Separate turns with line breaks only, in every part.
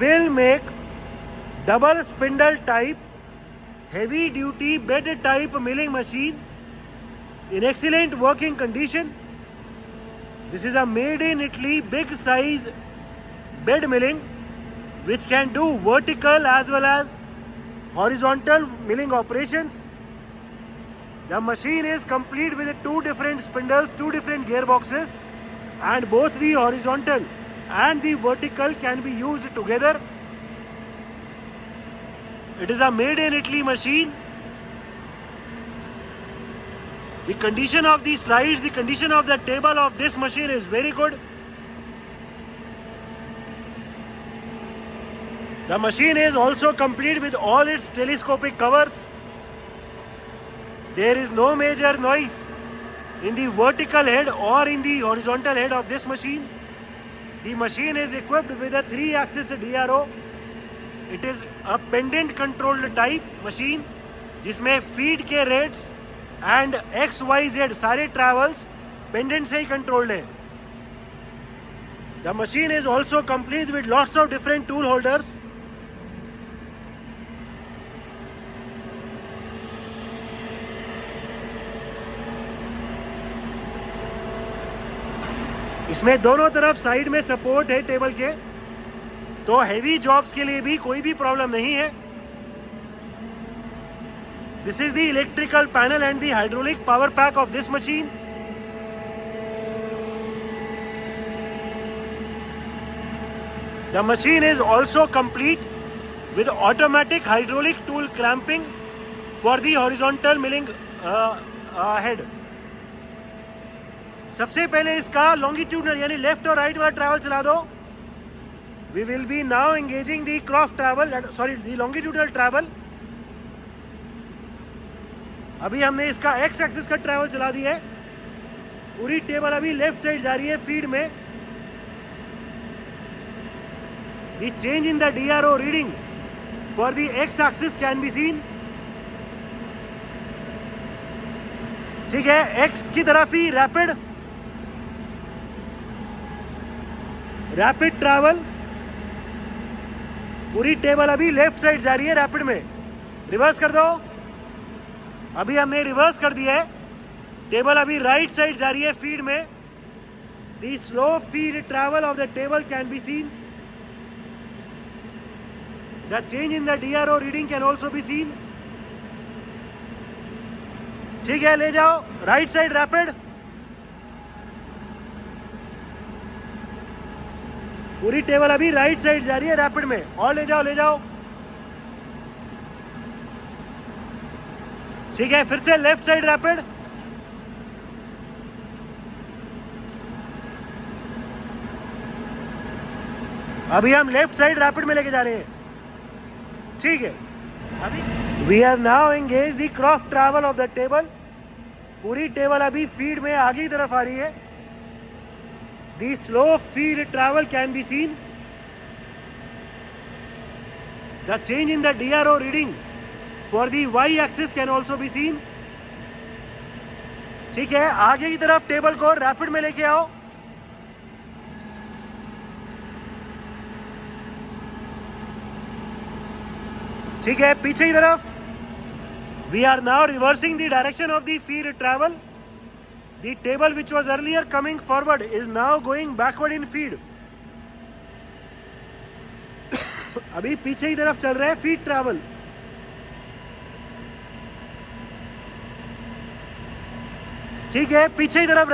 will make double spindle type heavy duty bed type milling machine in excellent working condition. This is a made in Italy big size bed milling which can do vertical as well as horizontal milling operations. The machine is complete with 2 different spindles, 2 different gearboxes, and both the horizontal and the vertical can be used together. It is a made in Italy machine. The condition of the slides, the condition of the table of this machine is very good. The machine is also complete with all its telescopic covers. There is no major noise in the vertical head or in the horizontal head of this machine. The machine is equipped with a 3-axis DRO. It is a pendant controlled type machine जिसमें feed के rates and XYZ सारे travels pendant से ही controlled हैं. The machine is also complete with lots of different tool holders. इसमें दोनों तरफ side में support है टेबल के, तो हेवी जॉब्स के लिए भी कोई भी प्रॉब्लम नहीं है. This is the electrical panel and the hydraulic power pack of this machine. The machine is also complete with automatic hydraulic tool clamping for the horizontal milling head. सबसे पहले इसका लॉन्गिट्यूडनल यानी लेफ्ट और right वाला travel चला दो. We will be now engaging the cross travel, sorry the longitudinal travel. अभी हमने इसका एक्स एक्सिस का ट्रैवल चला दिया है. पूरी टेबल अभी लेफ्ट साइड जा रही है फीड में. The change in the DRO reading for the x axis can be seen. ठीक है, एक्स की तरफ ही रैपिड ट्रैवल. पूरी टेबल अभी लेफ्ट साइड जा रही है रैपिड में. रिवर्स कर दो. अभी हमने रिवर्स कर दिया है. टेबल अभी राइट साइड जा रही है फीड में. The slow feed travel of the table can be seen. The change in the DRO reading can also be seen. ठीक है, ले जाओ राइट साइड रैपिड. पूरी टेबल अभी राइट साइड जा रही है रैपिड में. और ले जाओ, ले जाओ. ठीक है, फिर से लेफ्ट साइड रैपिड. अभी हम लेफ्ट साइड रैपिड में लेके जा रहे हैं. ठीक है, अभी we are now engage the cross travel of the table. पूरी टेबल अभी फीड में आगे की तरफ आ रही है. The slow feed travel can be seen. The change in the DRO reading for the Y axis can also be seen. ठीक है, आगे की तरफ टेबल को रैपिड में लेके आओ. ठीक है, पीछे की तरफ. We are now reversing the direction of the feed travel. The table which was earlier coming forward is now going backward in feed. अभी पीछे की तरफ चल रहा है फीड ट्रैवल. ठीक है, पीछे की तरफ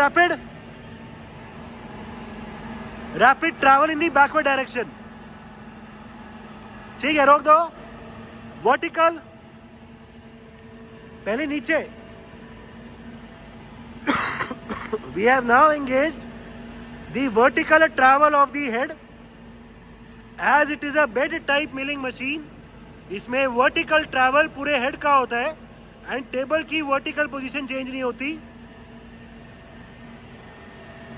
rapid travel in the backward direction. ठीक है, रोक दो. वर्टिकल पहले नीचे. We have now engaged the vertical travel of the head as it is a bed type milling machine. इसमें वर्टिकल ट्रैवल पूरे हेड का होता है एंड टेबल की वर्टिकल पोजीशन चेंज नहीं होती.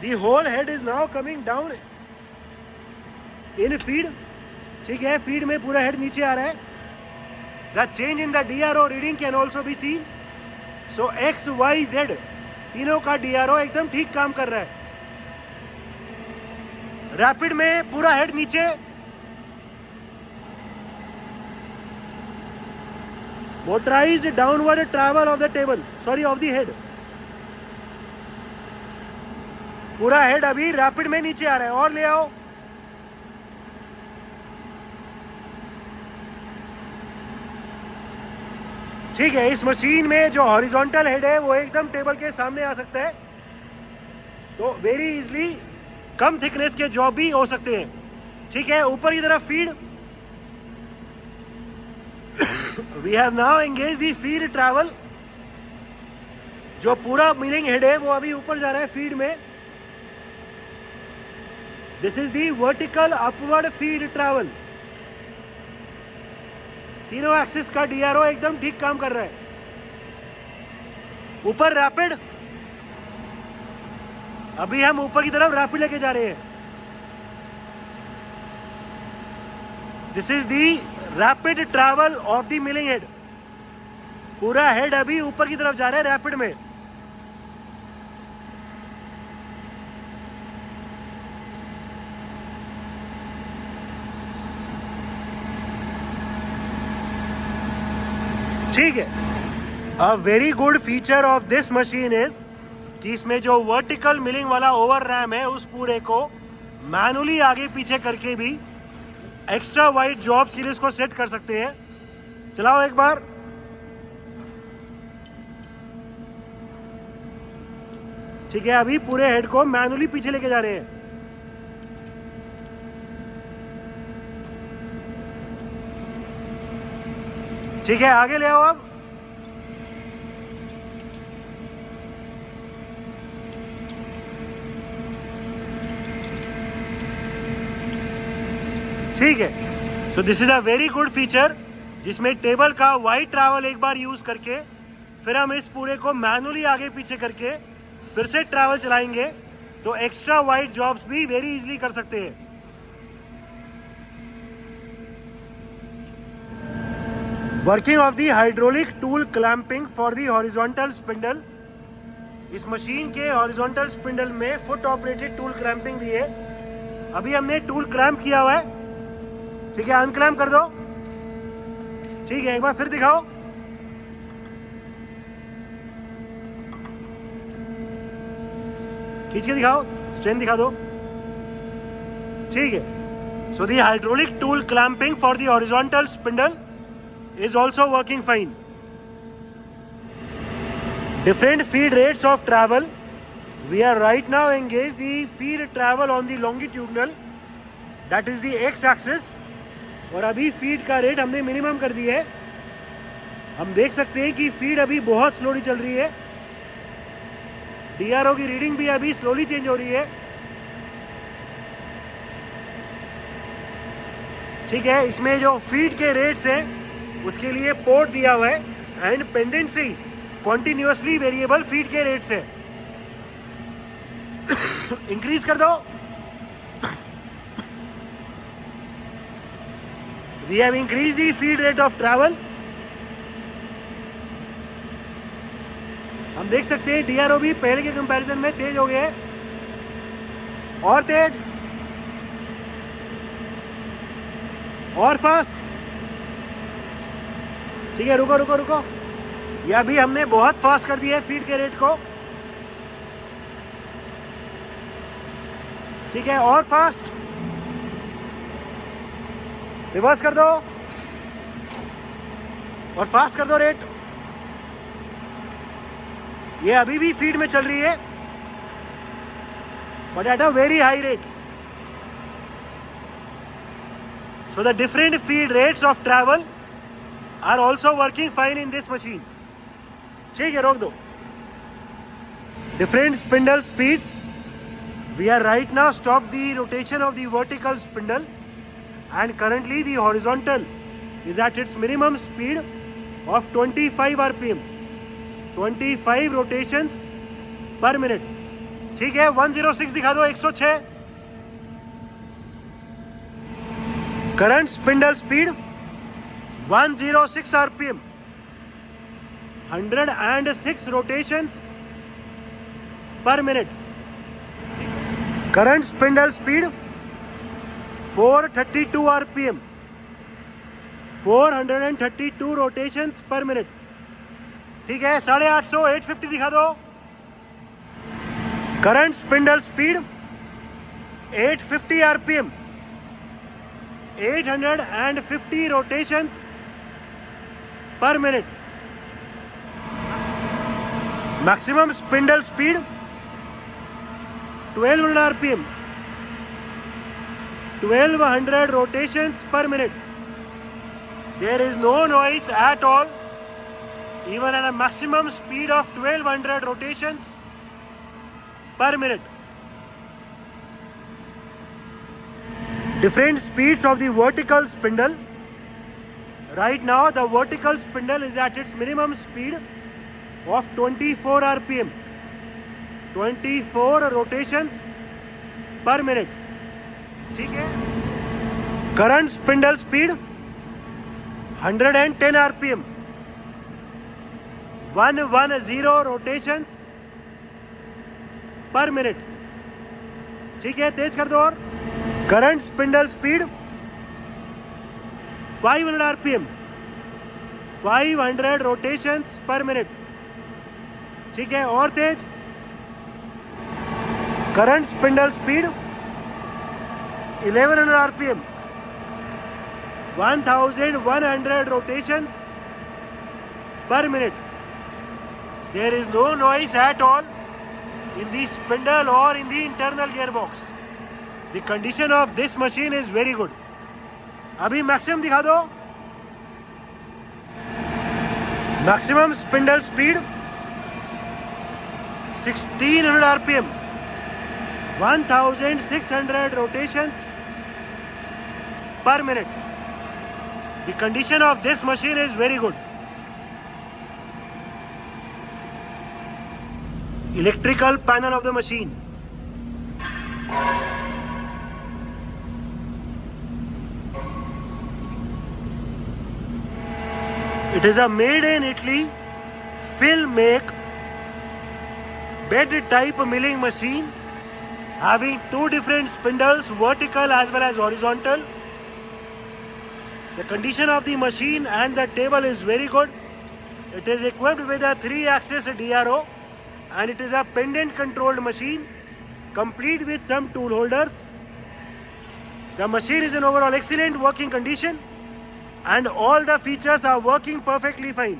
The whole head is now coming down in feed. ठीक है, फीड में पूरा हेड नीचे आ रहा है. The change in the DRO reading can also be seen. So X, Y, Z तीनों का DRO एकदम ठीक काम कर रहा है. रैपिड में पूरा हेड नीचे, motorized downward travel of the table, sorry of the head. पूरा हेड अभी रैपिड में नीचे आ रहा है, और ले आओ. ठीक है, इस मशीन में जो हॉरिजॉन्टल हेड है वो एकदम टेबल के सामने आ सकता है, तो वेरी इजीली कम थिकनेस के जॉब भी हो सकते हैं. ठीक है, ऊपर की तरफ feed. We have now engage the feed travel. जो पूरा मिलिंग हेड है वो अभी ऊपर जा रहा है फीड में. This is the vertical upward feed travel. तीनों एक्सिस का डीआरओ एकदम ठीक काम कर रहा है. ऊपर रैपिड, अभी हम ऊपर की तरफ रैपिड लेके जा रहे हैं. This is the rapid travel of the milling head. पूरा हेड अभी ऊपर की तरफ जा रहा है रैपिड में. ठीक है. A very good feature of this machine is कि इसमें जो वर्टिकल मिलिंग वाला ओवर रैम है उस पूरे को मैनुअली आगे पीछे करके भी एक्स्ट्रा वाइड जॉब्स के लिए इसको सेट कर सकते हैं. चलाओ एक बार. ठीक है, अभी पूरे हेड को मैनुअली पीछे लेके जा रहे हैं. ठीक है, आगे ले आओ अब. ठीक है, तो this is a very good feature जिसमें टेबल का वाइड ट्रैवल एक बार यूज करके फिर हम इस पूरे को मैनुअली आगे पीछे करके फिर से ट्रैवल चलाएंगे, तो एक्स्ट्रा वाइड जॉब्स भी वेरी इजीली कर सकते हैं. Working of the hydraulic tool clamping for the horizontal spindle. इस मशीन के हॉरिजॉन्टल स्पिंडल में फुट ऑपरेटेड टूल क्लैंपिंग भी है. अभी हमने टूल क्लैंप किया हुआ है. ठीक है, अनक्लैंप कर दो. ठीक है, एक बार फिर दिखाओ. खींच के दिखाओ, स्ट्रेन दिखा दो. ठीक है, so the hydraulic tool clamping for the horizontal spindle is also working fine. Different feed rates of travel. We are right now engaged the feed travel on the longitudinal, that is the x axis. और अभी feed का rate हमने minimum कर दिया है. हम देख सकते हैं कि फीड अभी बहुत स्लोली चल रही है. डीआरओ की रीडिंग भी अभी स्लोली चेंज हो रही है. ठीक है, इसमें जो फीड के रेट्स हैं उसके लिए पोर्ट दिया हुआ है and pendency continuously variable feed के रेट से. इंक्रीज कर दो. We have increase the feed rate of travel. हम देख सकते हैं डीआरओ भी पहले के कंपैरिजन में तेज हो गए हैं. और तेज, और फास्ट. ठीक है, रुको रुको रुको. ये अभी हमने बहुत फास्ट कर दिया है फीड के रेट को. ठीक है, और फास्ट. रिवर्स कर दो और फास्ट कर दो रेट. ये अभी भी फीड में चल रही है but at a very high rate. So the different feed rates of travel are also working fine in this machine. ठीक है, रोक दो. Different spindle speeds. We are right now stopped the rotation of the vertical spindle and currently the horizontal is at its minimum speed of 25 rpm. 25 rotations per minute. ठीक है, 106 दिखा दो. 106. Current spindle speed 106 rpm. 106 rotations per minute. Current spindle speed 432 rpm. 432 rotations per minute. ठीक है, 850, 850 दिखा दो। Current spindle speed 850 RPM, 850 rotations per minute. Maximum spindle speed 1200 RPM, 1200 rotations per minute. There is no noise at all, even at a maximum speed of 1200 rotations per minute. Different speeds of the vertical spindle. Right now the vertical spindle is at its minimum speed of 24 rpm, 24 rotations per minute. ठीक है। Current spindle speed 110 RPM, 110 rotations per minute. ठीक है, तेज कर दो और। Current spindle speed 500 RPM, 500 rotations per minute. ठीक है, और तेज। Current spindle speed 1100 RPM, 1100 rotations per minute. There is no noise at all in the spindle or in the internal gearbox. The condition of this machine is very good. अभी maximum दिखा दो। Maximum spindle speed 1600 RPM, 1600 rotations per minute. The condition of this machine is very good. Electrical panel of the machine. It is a made in Italy film make bed type milling machine having two different spindles, vertical as well as horizontal. The condition of the machine and the table is very good. It is equipped with a 3-axis DRO and it is a pendant controlled machine complete with some tool holders. The machine is in overall excellent working condition and all the features are working perfectly fine.